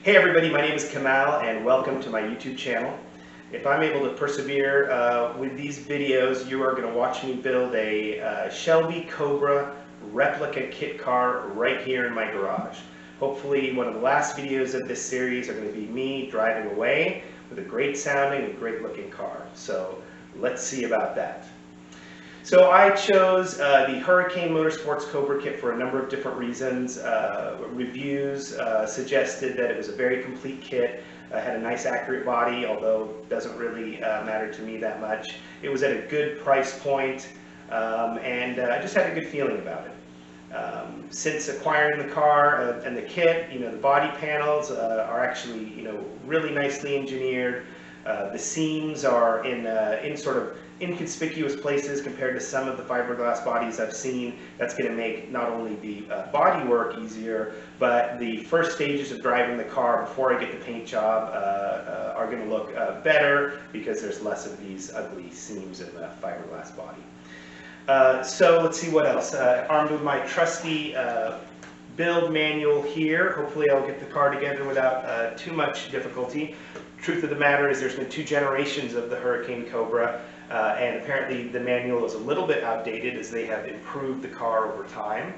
Hey everybody, my name is Kamal and welcome to my YouTube channel. If I'm able to persevere with these videos, you are going to watch me build a Shelby Cobra replica kit car right here in my garage. Hopefully one of the last videos of this series are going to be me driving away with a great sounding and great looking car. So let's see about that. So I chose the Hurricane Motorsports Cobra kit for a number of different reasons. Reviews suggested that it was a very complete kit, had a nice accurate body, although it doesn't really matter to me that much. It was at a good price point, and I just had a good feeling about it. Since acquiring the car and the kit, the body panels are actually, really nicely engineered. The seams are in sort of inconspicuous places compared to some of the fiberglass bodies I've seen. That's going to make not only the body work easier, but the first stages of driving the car before I get the paint job are going to look better because there's less of these ugly seams in the fiberglass body. So let's see what else. Armed with my trusty build manual here. Hopefully I'll get the car together without too much difficulty. Truth of the matter is there's been 2 generations of the Hurricane Cobra, and apparently the manual is a little bit outdated as they have improved the car over time.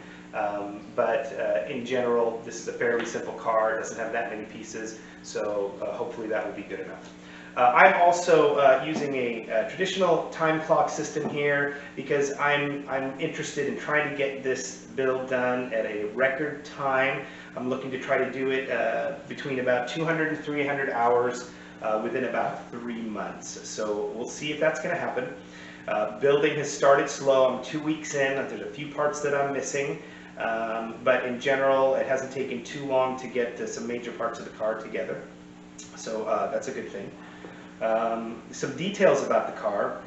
But in general, this is a fairly simple car. It doesn't have that many pieces, so hopefully that will be good enough. I'm also using a traditional time clock system here because I'm interested in trying to get this build done at a record time. I'm looking to try to do it between about 200 and 300 hours within about 3 months. So we'll see if that's going to happen. Building has started slow. I'm 2 weeks in. There's a few parts that I'm missing. But in general, it hasn't taken too long to get some major parts of the car together. So that's a good thing. Some details about the car.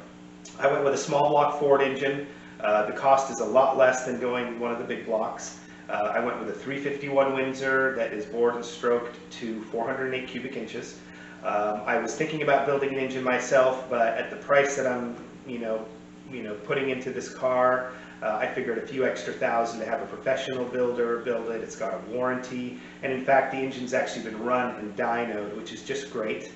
I went with a small block Ford engine. The cost is a lot less than going one of the big blocks. I went with a 351 Windsor that is bored and stroked to 408 cubic inches. I was thinking about building an engine myself, but at the price that I'm, putting into this car, I figured a few extra thousand to have a professional builder build it. It's got a warranty, and in fact, the engine's actually been run and dynoed, which is just great.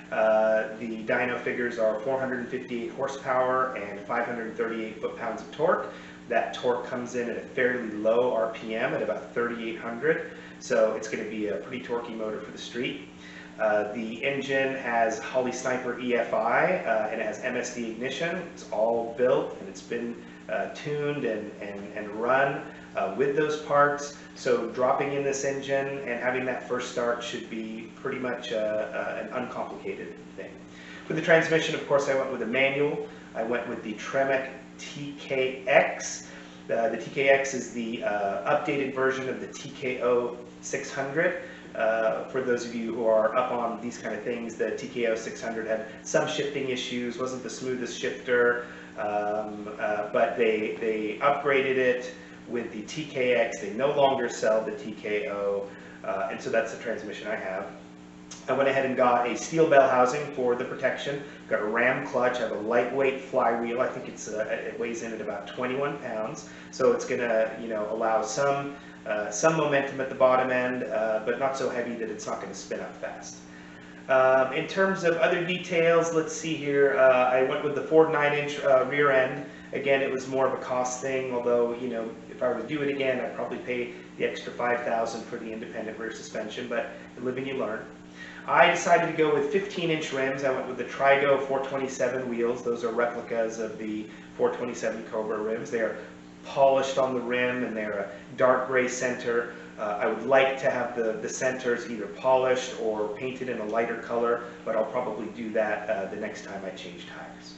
The dyno figures are 458 horsepower and 538 foot-pounds of torque. That torque comes in at a fairly low RPM at about 3,800, so it's going to be a pretty torquey motor for the street. The engine has Holley Sniper EFI and it has MSD ignition. It's all built and it's been tuned and run with those parts. So dropping in this engine and having that first start should be pretty much an uncomplicated thing. For the transmission, of course, I went with a manual. I went with the Tremec TKX. The TKX is the updated version of the TKO 600. For those of you who are up on these kind of things, the TKO 600 had some shifting issues, wasn't the smoothest shifter, but they upgraded it with the TKX. They no longer sell the TKO, and so that's the transmission I have. I went ahead and got a steel bell housing for the protection. Got a ram clutch. I have a lightweight flywheel. I think it weighs in at about 21 pounds. So it's going to, allow some momentum at the bottom end, but not so heavy that it's not going to spin up fast. In terms of other details, let's see here. I went with the Ford 9-inch rear end. Again, it was more of a cost thing, although, if I were to do it again, I'd probably pay the extra $5,000 for the independent rear suspension, but you live and you learn. I decided to go with 15-inch rims. I went with the Trigo 427 wheels. Those are replicas of the 427 Cobra rims. They are polished on the rim and they're a dark gray center. I would like to have the centers either polished or painted in a lighter color, but I'll probably do that the next time I change tires.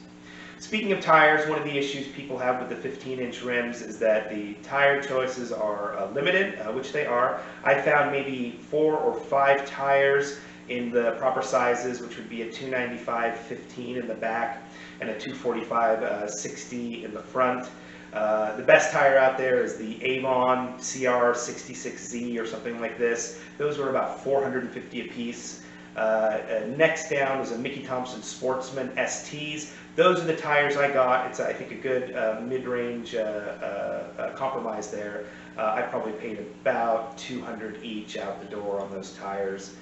Speaking of tires, one of the issues people have with the 15-inch rims is that the tire choices are limited, which they are. I found maybe 4 or 5 tires in the proper sizes, which would be a 295 15 in the back and a 245 60 in the front. The best tire out there is the Avon CR66Z or something like this. Those were about 450 a piece. Next down was a Mickey Thompson Sportsman STs. Those are the tires I got. It's, I think, a good mid-range compromise there. I probably paid about $200 each out the door on those tires.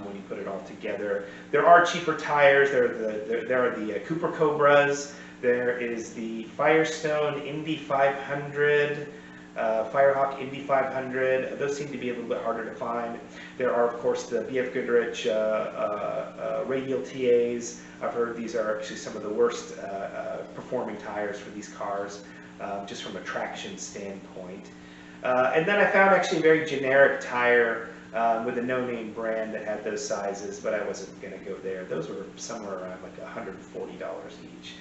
when you put it all together. There are cheaper tires. There are the Cobras. There is the Firestone Indy 500, Firehawk Indy 500. Those seem to be a little bit harder to find. There are, of course, the BF Goodrich radial TAs. I've heard these are actually some of the worst performing tires for these cars, just from a traction standpoint. And then I found actually a very generic tire with a no-name brand that had those sizes, but I wasn't going to go there. Those were somewhere around like $140 each.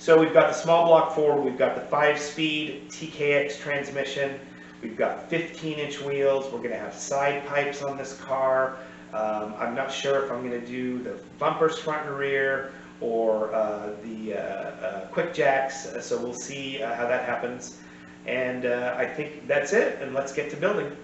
So we've got the small block Ford, we've got the 5-speed TKX transmission, we've got 15-inch wheels, we're going to have side pipes on this car. I'm not sure if I'm going to do the bumpers front and rear or the quick jacks, so we'll see how that happens. And I think that's it, and let's get to building.